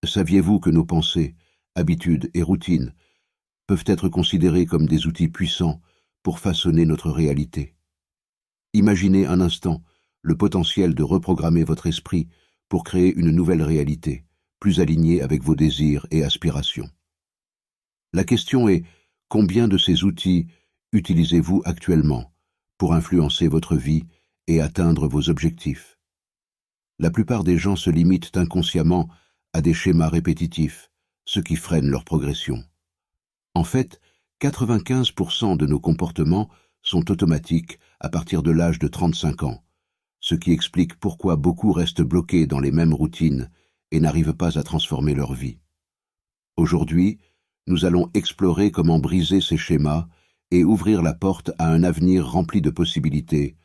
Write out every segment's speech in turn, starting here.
Saviez-vous que nos pensées, habitudes et routines peuvent être considérées comme des outils puissants pour façonner notre réalité? Imaginez un instant le potentiel de reprogrammer votre esprit pour créer une nouvelle réalité, plus alignée avec vos désirs et aspirations. La question est, combien de ces outils utilisez-vous actuellement pour influencer votre vie et atteindre vos objectifs? La plupart des gens se limitent inconsciemment à des schémas répétitifs, ce qui freine leur progression. En fait, 95% de nos comportements sont automatiques à partir de l'âge de 35 ans, ce qui explique pourquoi beaucoup restent bloqués dans les mêmes routines et n'arrivent pas à transformer leur vie. Aujourd'hui, nous allons explorer comment briser ces schémas et ouvrir la porte à un avenir rempli de possibilités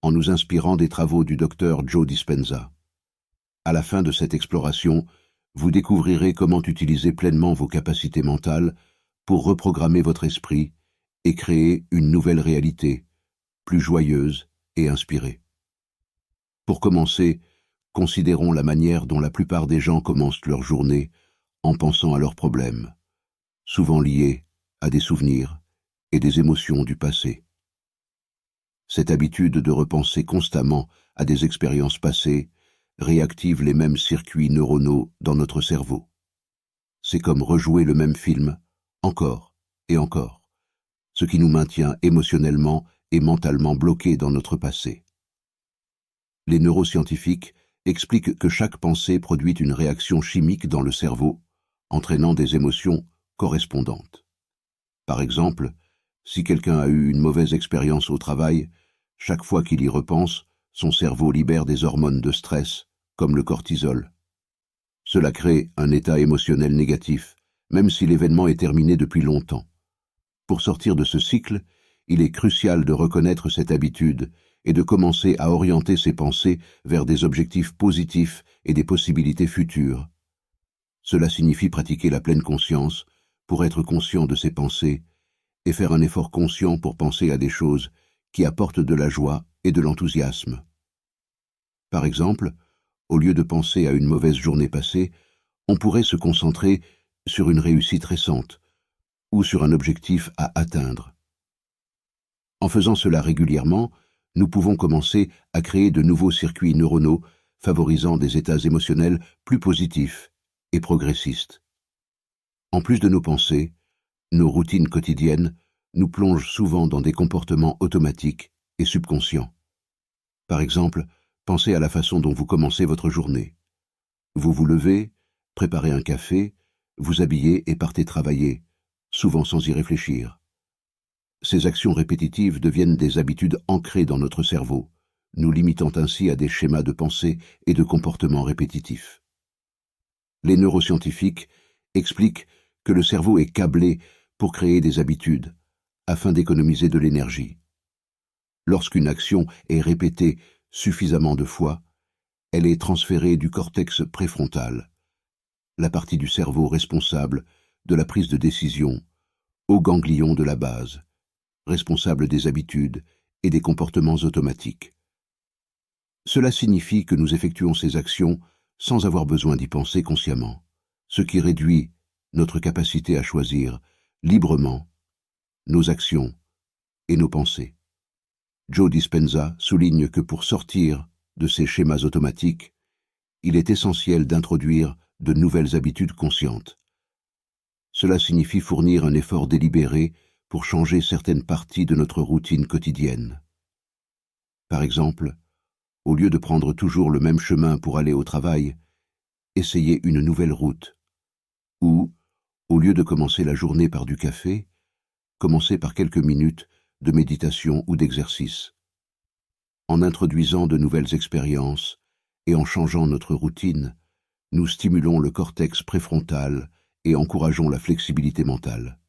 en nous inspirant des travaux du docteur Joe Dispenza. À la fin de cette exploration, vous découvrirez comment utiliser pleinement vos capacités mentales pour reprogrammer votre esprit et créer une nouvelle réalité, plus joyeuse et inspirée. Pour commencer, considérons la manière dont la plupart des gens commencent leur journée en pensant à leurs problèmes, souvent liés à des souvenirs et des émotions du passé. Cette habitude de repenser constamment à des expériences passées réactive les mêmes circuits neuronaux dans notre cerveau. C'est comme rejouer le même film, encore et encore, ce qui nous maintient émotionnellement et mentalement bloqués dans notre passé. Les neuroscientifiques expliquent que chaque pensée produit une réaction chimique dans le cerveau, entraînant des émotions correspondantes. Par exemple, si quelqu'un a eu une mauvaise expérience au travail, chaque fois qu'il y repense, son cerveau libère des hormones de stress, comme le cortisol. Cela crée un état émotionnel négatif, même si l'événement est terminé depuis longtemps. Pour sortir de ce cycle, il est crucial de reconnaître cette habitude et de commencer à orienter ses pensées vers des objectifs positifs et des possibilités futures. Cela signifie pratiquer la pleine conscience pour être conscient de ses pensées et faire un effort conscient pour penser à des choses qui apportent de la joie et de l'enthousiasme. Par exemple, au lieu de penser à une mauvaise journée passée, on pourrait se concentrer sur une réussite récente ou sur un objectif à atteindre. En faisant cela régulièrement, nous pouvons commencer à créer de nouveaux circuits neuronaux favorisant des états émotionnels plus positifs et progressistes. En plus de nos pensées, nos routines quotidiennes nous plongent souvent dans des comportements automatiques et subconscients. Par exemple, pensez à la façon dont vous commencez votre journée. Vous vous levez, préparez un café, vous habillez et partez travailler, souvent sans y réfléchir. Ces actions répétitives deviennent des habitudes ancrées dans notre cerveau, nous limitant ainsi à des schémas de pensée et de comportement répétitifs. Les neuroscientifiques expliquent que le cerveau est câblé pour créer des habitudes, afin d'économiser de l'énergie. Lorsqu'une action est répétée suffisamment de fois, elle est transférée du cortex préfrontal, la partie du cerveau responsable de la prise de décision, au ganglion de la base, responsable des habitudes et des comportements automatiques. Cela signifie que nous effectuons ces actions sans avoir besoin d'y penser consciemment, ce qui réduit notre capacité à choisir librement nos actions et nos pensées. Joe Dispenza souligne que pour sortir de ces schémas automatiques, il est essentiel d'introduire de nouvelles habitudes conscientes. Cela signifie fournir un effort délibéré pour changer certaines parties de notre routine quotidienne. Par exemple, au lieu de prendre toujours le même chemin pour aller au travail, essayez une nouvelle route. Ou, au lieu de commencer la journée par du café, commencez par quelques minutes de méditation ou d'exercice. En introduisant de nouvelles expériences et en changeant notre routine, nous stimulons le cortex préfrontal et encourageons la flexibilité mentale.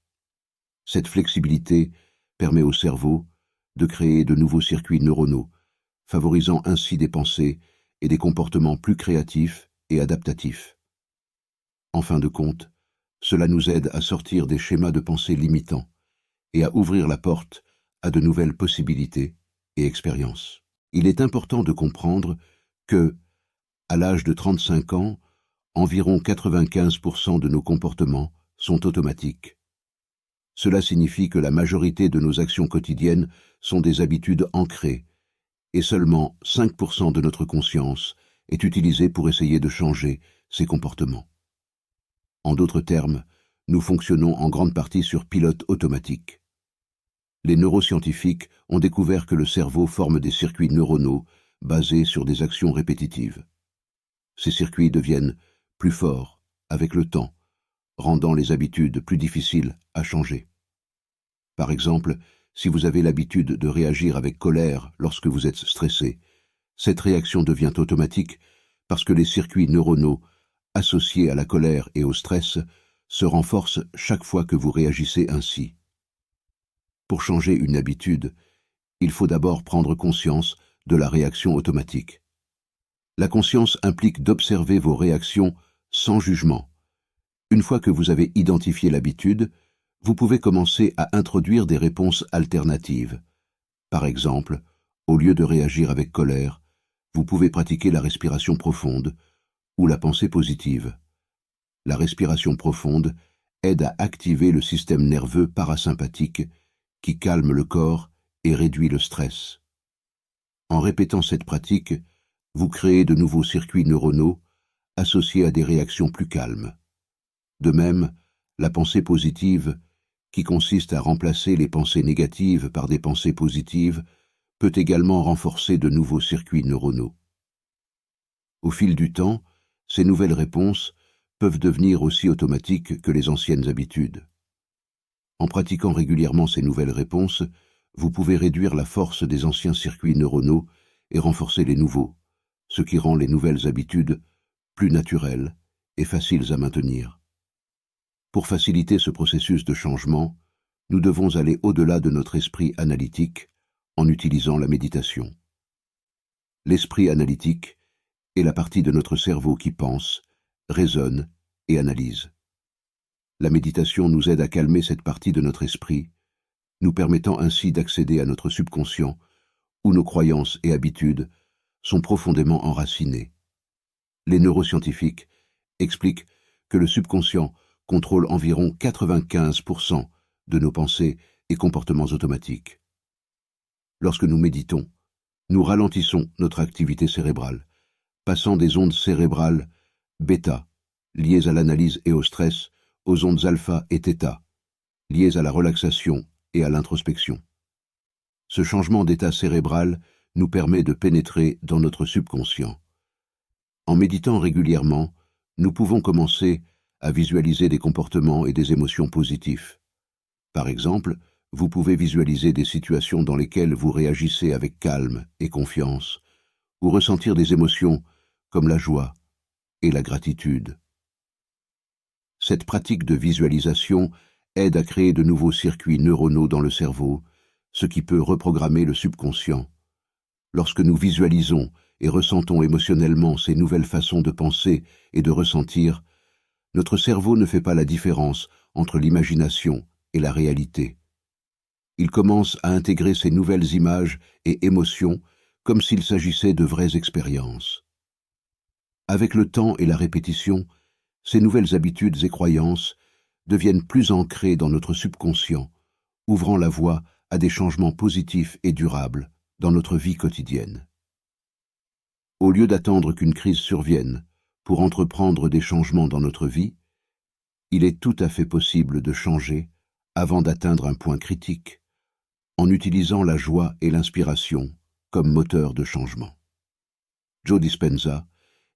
Cette flexibilité permet au cerveau de créer de nouveaux circuits neuronaux, favorisant ainsi des pensées et des comportements plus créatifs et adaptatifs. En fin de compte, cela nous aide à sortir des schémas de pensée limitants et à ouvrir la porte à de nouvelles possibilités et expériences. Il est important de comprendre que, à l'âge de 35 ans, environ 95% de nos comportements sont automatiques. Cela signifie que la majorité de nos actions quotidiennes sont des habitudes ancrées, et seulement 5% de notre conscience est utilisée pour essayer de changer ces comportements. En d'autres termes, nous fonctionnons en grande partie sur pilote automatique. Les neuroscientifiques ont découvert que le cerveau forme des circuits neuronaux basés sur des actions répétitives. Ces circuits deviennent plus forts avec le temps, rendant les habitudes plus difficiles à changer. Par exemple, si vous avez l'habitude de réagir avec colère lorsque vous êtes stressé, cette réaction devient automatique parce que les circuits neuronaux associés à la colère et au stress se renforcent chaque fois que vous réagissez ainsi. Pour changer une habitude, il faut d'abord prendre conscience de la réaction automatique. La conscience implique d'observer vos réactions sans jugement. Une fois que vous avez identifié l'habitude, vous pouvez commencer à introduire des réponses alternatives. Par exemple, au lieu de réagir avec colère, vous pouvez pratiquer la respiration profonde ou la pensée positive. La respiration profonde aide à activer le système nerveux parasympathique qui calme le corps et réduit le stress. En répétant cette pratique, vous créez de nouveaux circuits neuronaux associés à des réactions plus calmes. De même, la pensée positive, qui consiste à remplacer les pensées négatives par des pensées positives, peut également renforcer de nouveaux circuits neuronaux. Au fil du temps, ces nouvelles réponses peuvent devenir aussi automatiques que les anciennes habitudes. En pratiquant régulièrement ces nouvelles réponses, vous pouvez réduire la force des anciens circuits neuronaux et renforcer les nouveaux, ce qui rend les nouvelles habitudes plus naturelles et faciles à maintenir. Pour faciliter ce processus de changement, nous devons aller au-delà de notre esprit analytique en utilisant la méditation. L'esprit analytique est la partie de notre cerveau qui pense, raisonne et analyse. La méditation nous aide à calmer cette partie de notre esprit, nous permettant ainsi d'accéder à notre subconscient, où nos croyances et habitudes sont profondément enracinées. Les neuroscientifiques expliquent que le subconscient contrôle environ 95% de nos pensées et comportements automatiques. Lorsque nous méditons, nous ralentissons notre activité cérébrale, passant des ondes cérébrales bêta, liées à l'analyse et au stress, aux ondes alpha et θ, liées à la relaxation et à l'introspection. Ce changement d'état cérébral nous permet de pénétrer dans notre subconscient. En méditant régulièrement, nous pouvons commencer à visualiser des comportements et des émotions positifs. Par exemple, vous pouvez visualiser des situations dans lesquelles vous réagissez avec calme et confiance, ou ressentir des émotions comme la joie et la gratitude. Cette pratique de visualisation aide à créer de nouveaux circuits neuronaux dans le cerveau, ce qui peut reprogrammer le subconscient. Lorsque nous visualisons et ressentons émotionnellement ces nouvelles façons de penser et de ressentir, notre cerveau ne fait pas la différence entre l'imagination et la réalité. Il commence à intégrer ces nouvelles images et émotions comme s'il s'agissait de vraies expériences. Avec le temps et la répétition, ces nouvelles habitudes et croyances deviennent plus ancrées dans notre subconscient, ouvrant la voie à des changements positifs et durables dans notre vie quotidienne. Au lieu d'attendre qu'une crise survienne pour entreprendre des changements dans notre vie, il est tout à fait possible de changer avant d'atteindre un point critique, en utilisant la joie et l'inspiration comme moteur de changement. Joe Dispenza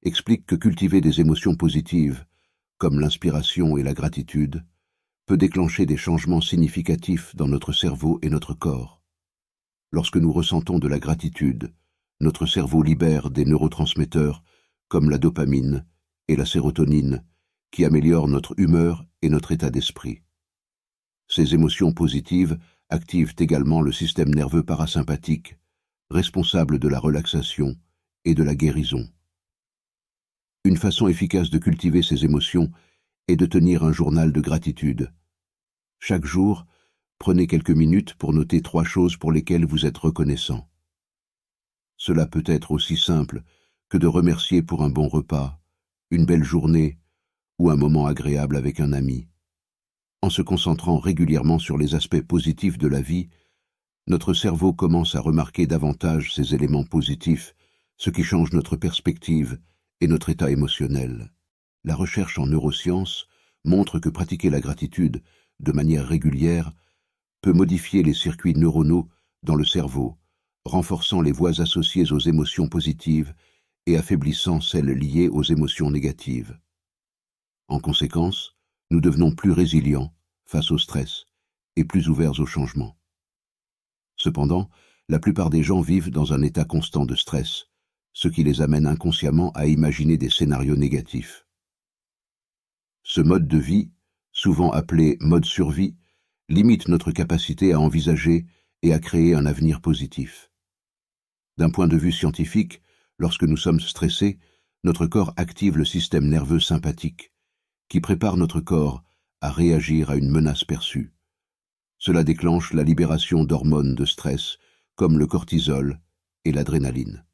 explique que cultiver des émotions positives, comme l'inspiration et la gratitude, peut déclencher des changements significatifs dans notre cerveau et notre corps. Lorsque nous ressentons de la gratitude, notre cerveau libère des neurotransmetteurs comme la dopamine et la sérotonine, qui améliorent notre humeur et notre état d'esprit. Ces émotions positives activent également le système nerveux parasympathique, responsable de la relaxation et de la guérison. Une façon efficace de cultiver ces émotions est de tenir un journal de gratitude. Chaque jour, prenez quelques minutes pour noter 3 choses pour lesquelles vous êtes reconnaissant. Cela peut être aussi simple que de remercier pour un bon repas, une belle journée ou un moment agréable avec un ami. En se concentrant régulièrement sur les aspects positifs de la vie, notre cerveau commence à remarquer davantage ces éléments positifs, ce qui change notre perspective et notre état émotionnel. La recherche en neurosciences montre que pratiquer la gratitude de manière régulière peut modifier les circuits neuronaux dans le cerveau, renforçant les voies associées aux émotions positives et affaiblissant celles liées aux émotions négatives. En conséquence, nous devenons plus résilients face au stress et plus ouverts au changement. Cependant, la plupart des gens vivent dans un état constant de stress, ce qui les amène inconsciemment à imaginer des scénarios négatifs. Ce mode de vie, souvent appelé mode survie, limite notre capacité à envisager et à créer un avenir positif. D'un point de vue scientifique, lorsque nous sommes stressés, notre corps active le système nerveux sympathique, qui prépare notre corps à réagir à une menace perçue. Cela déclenche la libération d'hormones de stress, comme le cortisol et l'adrénaline.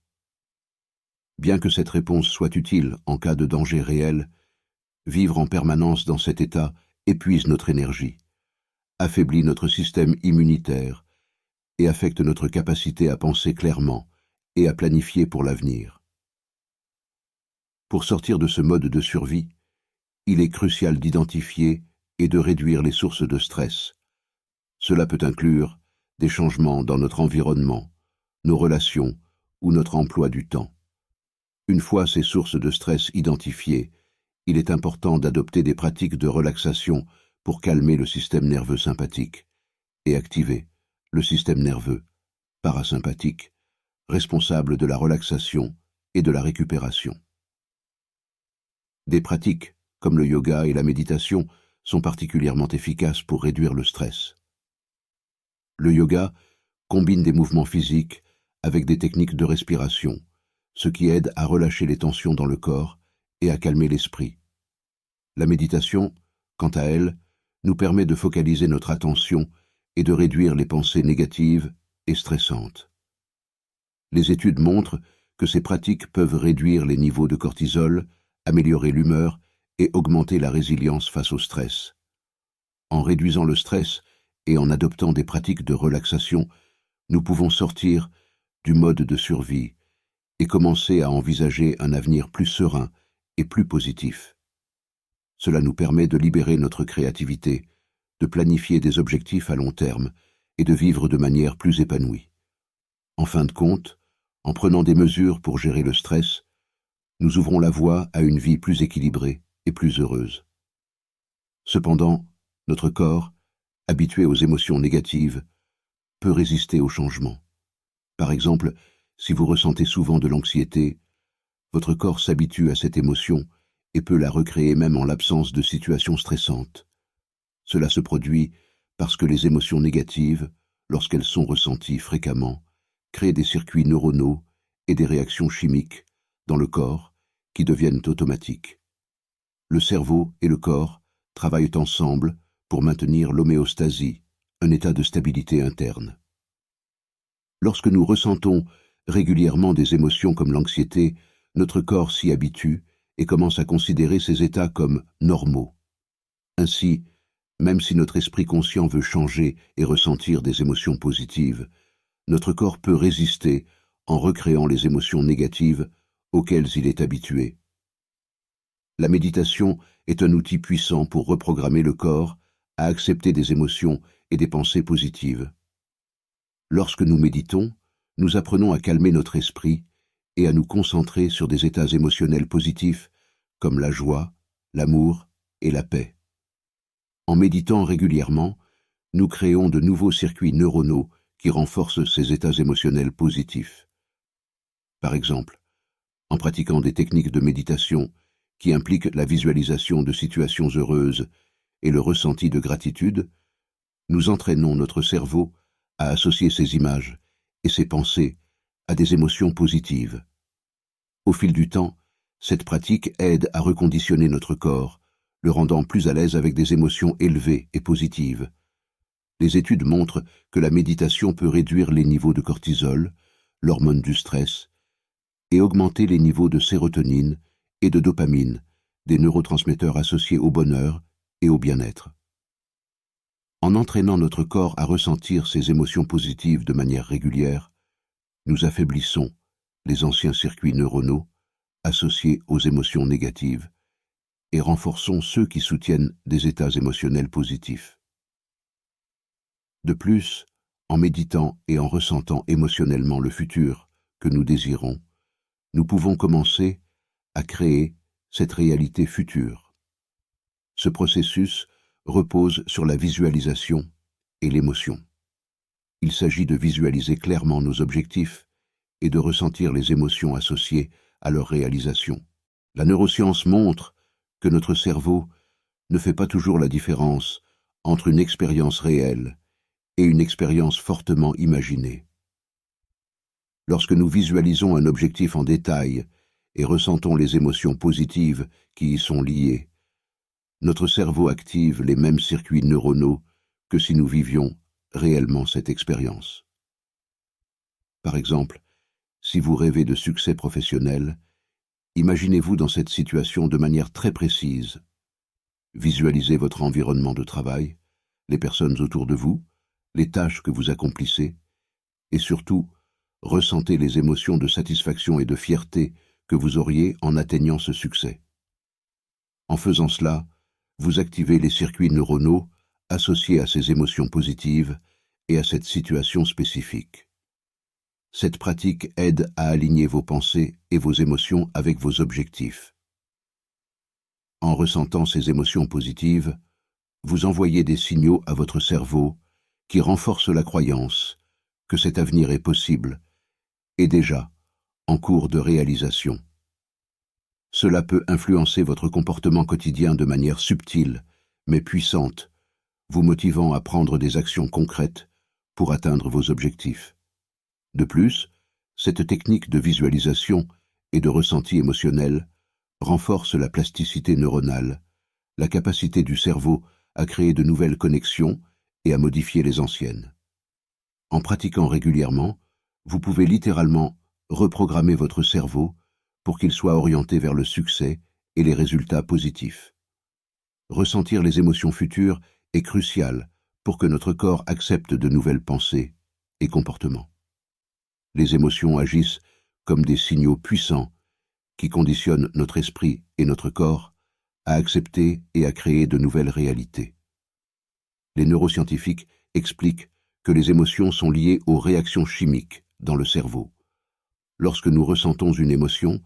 Bien que cette réponse soit utile en cas de danger réel, vivre en permanence dans cet état épuise notre énergie, affaiblit notre système immunitaire et affecte notre capacité à penser clairement et à planifier pour l'avenir. Pour sortir de ce mode de survie, il est crucial d'identifier et de réduire les sources de stress. Cela peut inclure des changements dans notre environnement, nos relations ou notre emploi du temps. Une fois ces sources de stress identifiées, il est important d'adopter des pratiques de relaxation pour calmer le système nerveux sympathique et activer le système nerveux parasympathique, responsable de la relaxation et de la récupération. Des pratiques comme le yoga et la méditation sont particulièrement efficaces pour réduire le stress. Le yoga combine des mouvements physiques avec des techniques de respiration, ce qui aide à relâcher les tensions dans le corps et à calmer l'esprit. La méditation, quant à elle, nous permet de focaliser notre attention et de réduire les pensées négatives et stressantes. Les études montrent que ces pratiques peuvent réduire les niveaux de cortisol, améliorer l'humeur et augmenter la résilience face au stress. En réduisant le stress et en adoptant des pratiques de relaxation, nous pouvons sortir du mode de survie et commencer à envisager un avenir plus serein et plus positif. Cela nous permet de libérer notre créativité, de planifier des objectifs à long terme et de vivre de manière plus épanouie. En fin de compte, en prenant des mesures pour gérer le stress, nous ouvrons la voie à une vie plus équilibrée et plus heureuse. Cependant, notre corps, habitué aux émotions négatives, peut résister au changement. Par exemple, si vous ressentez souvent de l'anxiété, votre corps s'habitue à cette émotion et peut la recréer même en l'absence de situations stressantes. Cela se produit parce que les émotions négatives, lorsqu'elles sont ressenties fréquemment, créent des circuits neuronaux et des réactions chimiques dans le corps qui deviennent automatiques. Le cerveau et le corps travaillent ensemble pour maintenir l'homéostasie, un état de stabilité interne. Lorsque nous ressentons régulièrement des émotions comme l'anxiété, notre corps s'y habitue et commence à considérer ces états comme normaux. Ainsi, même si notre esprit conscient veut changer et ressentir des émotions positives, notre corps peut résister en recréant les émotions négatives auxquelles il est habitué. La méditation est un outil puissant pour reprogrammer le corps à accepter des émotions et des pensées positives. Lorsque nous méditons, nous apprenons à calmer notre esprit et à nous concentrer sur des états émotionnels positifs comme la joie, l'amour et la paix. En méditant régulièrement, nous créons de nouveaux circuits neuronaux qui renforcent ces états émotionnels positifs. Par exemple, en pratiquant des techniques de méditation qui impliquent la visualisation de situations heureuses et le ressenti de gratitude, nous entraînons notre cerveau à associer ces images et ces pensées à des émotions positives. Au fil du temps, cette pratique aide à reconditionner notre corps, le rendant plus à l'aise avec des émotions élevées et positives. Les études montrent que la méditation peut réduire les niveaux de cortisol, l'hormone du stress, et augmenter les niveaux de sérotonine et de dopamine, des neurotransmetteurs associés au bonheur et au bien-être. En entraînant notre corps à ressentir ces émotions positives de manière régulière, nous affaiblissons les anciens circuits neuronaux associés aux émotions négatives et renforçons ceux qui soutiennent des états émotionnels positifs. De plus, en méditant et en ressentant émotionnellement le futur que nous désirons, nous pouvons commencer à créer cette réalité future. Ce processus repose sur la visualisation et l'émotion. Il s'agit de visualiser clairement nos objectifs et de ressentir les émotions associées à leur réalisation. La neuroscience montre que notre cerveau ne fait pas toujours la différence entre une expérience réelle et une expérience fortement imaginée. Lorsque nous visualisons un objectif en détail et ressentons les émotions positives qui y sont liées, notre cerveau active les mêmes circuits neuronaux que si nous vivions réellement cette expérience. Par exemple, si vous rêvez de succès professionnel, imaginez-vous dans cette situation de manière très précise. Visualisez votre environnement de travail, les personnes autour de vous, les tâches que vous accomplissez, et surtout, ressentez les émotions de satisfaction et de fierté que vous auriez en atteignant ce succès. En faisant cela, vous activez les circuits neuronaux associés à ces émotions positives et à cette situation spécifique. Cette pratique aide à aligner vos pensées et vos émotions avec vos objectifs. En ressentant ces émotions positives, vous envoyez des signaux à votre cerveau qui renforcent la croyance que cet avenir est possible et déjà en cours de réalisation. Cela peut influencer votre comportement quotidien de manière subtile, mais puissante, vous motivant à prendre des actions concrètes pour atteindre vos objectifs. De plus, cette technique de visualisation et de ressenti émotionnel renforce la plasticité neuronale, la capacité du cerveau à créer de nouvelles connexions et à modifier les anciennes. En pratiquant régulièrement, vous pouvez littéralement reprogrammer votre cerveau pour qu'il soit orienté vers le succès et les résultats positifs. Ressentir les émotions futures est crucial pour que notre corps accepte de nouvelles pensées et comportements. Les émotions agissent comme des signaux puissants qui conditionnent notre esprit et notre corps à accepter et à créer de nouvelles réalités. Les neuroscientifiques expliquent que les émotions sont liées aux réactions chimiques dans le cerveau. Lorsque nous ressentons une émotion,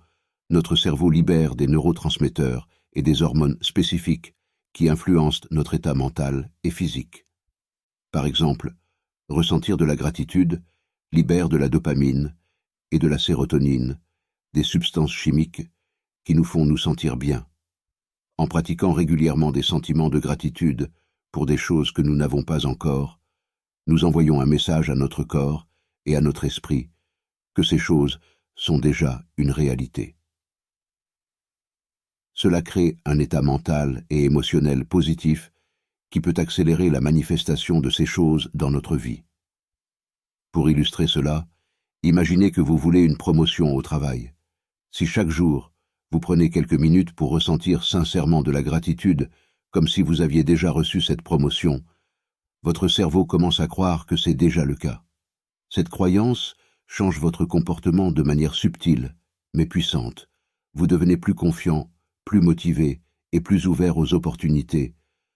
notre cerveau libère des neurotransmetteurs et des hormones spécifiques qui influencent notre état mental et physique. Par exemple, ressentir de la gratitude libère de la dopamine et de la sérotonine, des substances chimiques qui nous font nous sentir bien. En pratiquant régulièrement des sentiments de gratitude pour des choses que nous n'avons pas encore, nous envoyons un message à notre corps et à notre esprit que ces choses sont déjà une réalité. Cela crée un état mental et émotionnel positif qui peut accélérer la manifestation de ces choses dans notre vie. Pour illustrer cela, imaginez que vous voulez une promotion au travail. Si chaque jour, vous prenez quelques minutes pour ressentir sincèrement de la gratitude, comme si vous aviez déjà reçu cette promotion, votre cerveau commence à croire que c'est déjà le cas. Cette croyance change votre comportement de manière subtile, mais puissante. Vous devenez plus confiant, plus motivé et plus ouvert aux opportunités,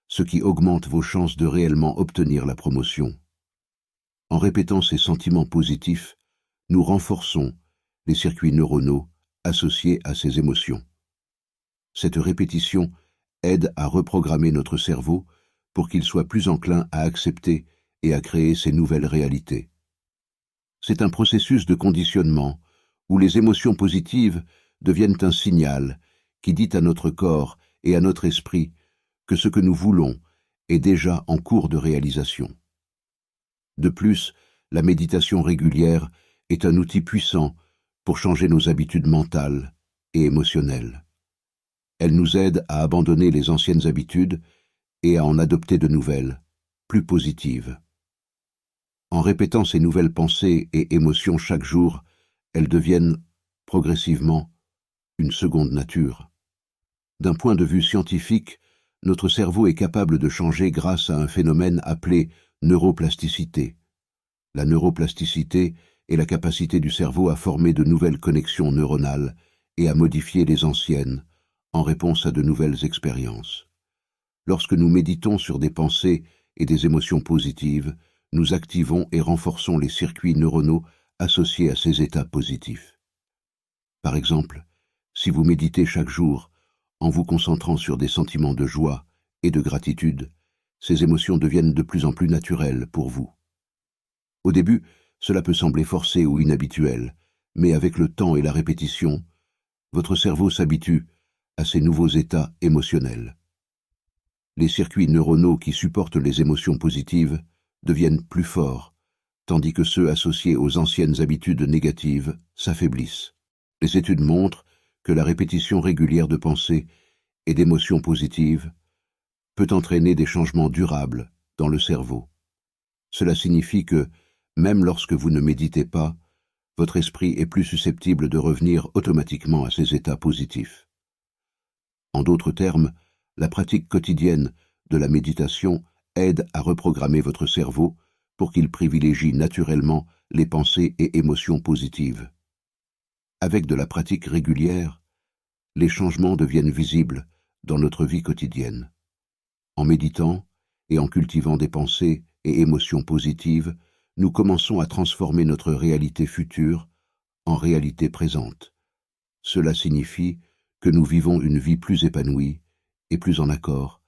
ce qui augmente vos chances de réellement obtenir la promotion. En répétant ces sentiments positifs, nous renforçons les circuits neuronaux associés à ces émotions. Cette répétition aide à reprogrammer notre cerveau pour qu'il soit plus enclin à accepter et à créer ces nouvelles réalités. C'est un processus de conditionnement où les émotions positives deviennent un signal qui dit à notre corps et à notre esprit que ce que nous voulons est déjà en cours de réalisation. De plus, la méditation régulière est un outil puissant pour changer nos habitudes mentales et émotionnelles. Elle nous aide à abandonner les anciennes habitudes et à en adopter de nouvelles, plus positives. En répétant ces nouvelles pensées et émotions chaque jour, elles deviennent progressivement une seconde nature. D'un point de vue scientifique, notre cerveau est capable de changer grâce à un phénomène appelé neuroplasticité. La neuroplasticité est la capacité du cerveau à former de nouvelles connexions neuronales et à modifier les anciennes en réponse à de nouvelles expériences. Lorsque nous méditons sur des pensées et des émotions positives, nous activons et renforçons les circuits neuronaux associés à ces états positifs. Par exemple, si vous méditez chaque jour en vous concentrant sur des sentiments de joie et de gratitude, ces émotions deviennent de plus en plus naturelles pour vous. Au début, cela peut sembler forcé ou inhabituel, mais avec le temps et la répétition, votre cerveau s'habitue à ces nouveaux états émotionnels. Les circuits neuronaux qui supportent les émotions positives deviennent plus forts, tandis que ceux associés aux anciennes habitudes négatives s'affaiblissent. Les études montrent que la répétition régulière de pensées et d'émotions positives peut entraîner des changements durables dans le cerveau. Cela signifie que, même lorsque vous ne méditez pas, votre esprit est plus susceptible de revenir automatiquement à ces états positifs. En d'autres termes, la pratique quotidienne de la méditation aide à reprogrammer votre cerveau pour qu'il privilégie naturellement les pensées et émotions positives. Avec de la pratique régulière, les changements deviennent visibles dans notre vie quotidienne. En méditant et en cultivant des pensées et émotions positives, nous commençons à transformer notre réalité future en réalité présente. Cela signifie que nous vivons une vie plus épanouie et plus en accord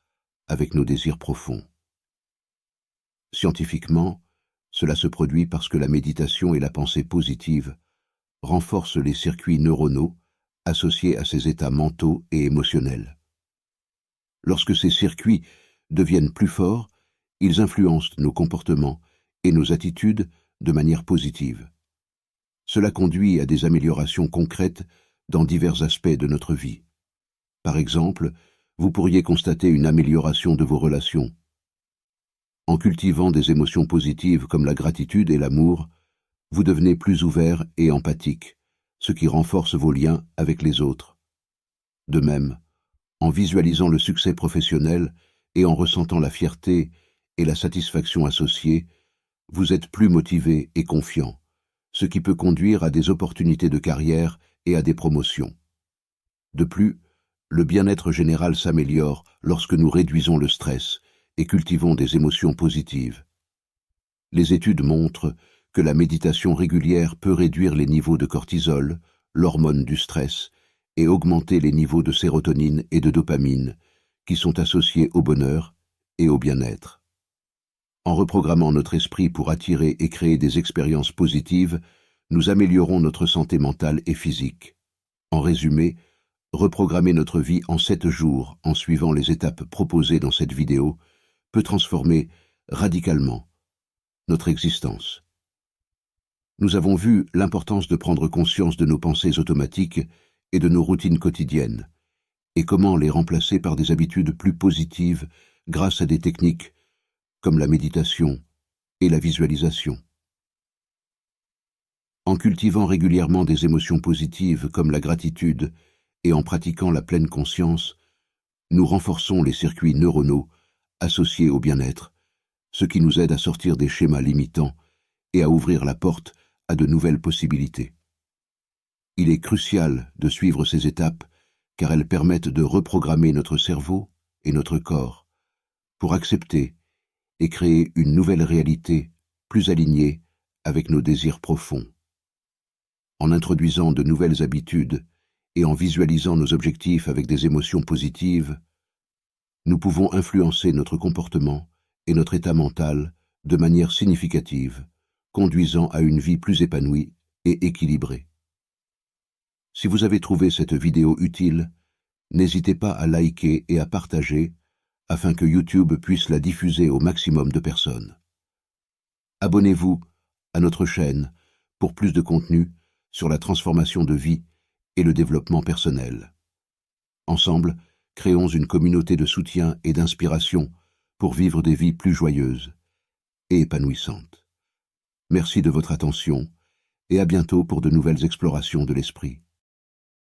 avec nos désirs profonds. Scientifiquement, cela se produit parce que la méditation et la pensée positive renforcent les circuits neuronaux associés à ces états mentaux et émotionnels. Lorsque ces circuits deviennent plus forts, ils influencent nos comportements et nos attitudes de manière positive. Cela conduit à des améliorations concrètes dans divers aspects de notre vie. Par exemple, vous pourriez constater une amélioration de vos relations. En cultivant des émotions positives comme la gratitude et l'amour, vous devenez plus ouvert et empathique, ce qui renforce vos liens avec les autres. De même, en visualisant le succès professionnel et en ressentant la fierté et la satisfaction associées, vous êtes plus motivé et confiant, ce qui peut conduire à des opportunités de carrière et à des promotions. De plus, le bien-être général s'améliore lorsque nous réduisons le stress et cultivons des émotions positives. Les études montrent que la méditation régulière peut réduire les niveaux de cortisol, l'hormone du stress, et augmenter les niveaux de sérotonine et de dopamine, qui sont associés au bonheur et au bien-être. En reprogrammant notre esprit pour attirer et créer des expériences positives, nous améliorons notre santé mentale et physique. En résumé, reprogrammer notre vie en 7 jours en suivant les étapes proposées dans cette vidéo peut transformer radicalement notre existence. Nous avons vu l'importance de prendre conscience de nos pensées automatiques et de nos routines quotidiennes, et comment les remplacer par des habitudes plus positives grâce à des techniques comme la méditation et la visualisation. En cultivant régulièrement des émotions positives comme la gratitude et en pratiquant la pleine conscience, nous renforçons les circuits neuronaux associés au bien-être, ce qui nous aide à sortir des schémas limitants et à ouvrir la porte à de nouvelles possibilités. Il est crucial de suivre ces étapes car elles permettent de reprogrammer notre cerveau et notre corps pour accepter et créer une nouvelle réalité plus alignée avec nos désirs profonds. En introduisant de nouvelles habitudes et en visualisant nos objectifs avec des émotions positives, nous pouvons influencer notre comportement et notre état mental de manière significative, conduisant à une vie plus épanouie et équilibrée. Si vous avez trouvé cette vidéo utile, n'hésitez pas à liker et à partager afin que YouTube puisse la diffuser au maximum de personnes. Abonnez-vous à notre chaîne pour plus de contenu sur la transformation de vie et le développement personnel. Ensemble, créons une communauté de soutien et d'inspiration pour vivre des vies plus joyeuses et épanouissantes. Merci de votre attention et à bientôt pour de nouvelles explorations de l'esprit.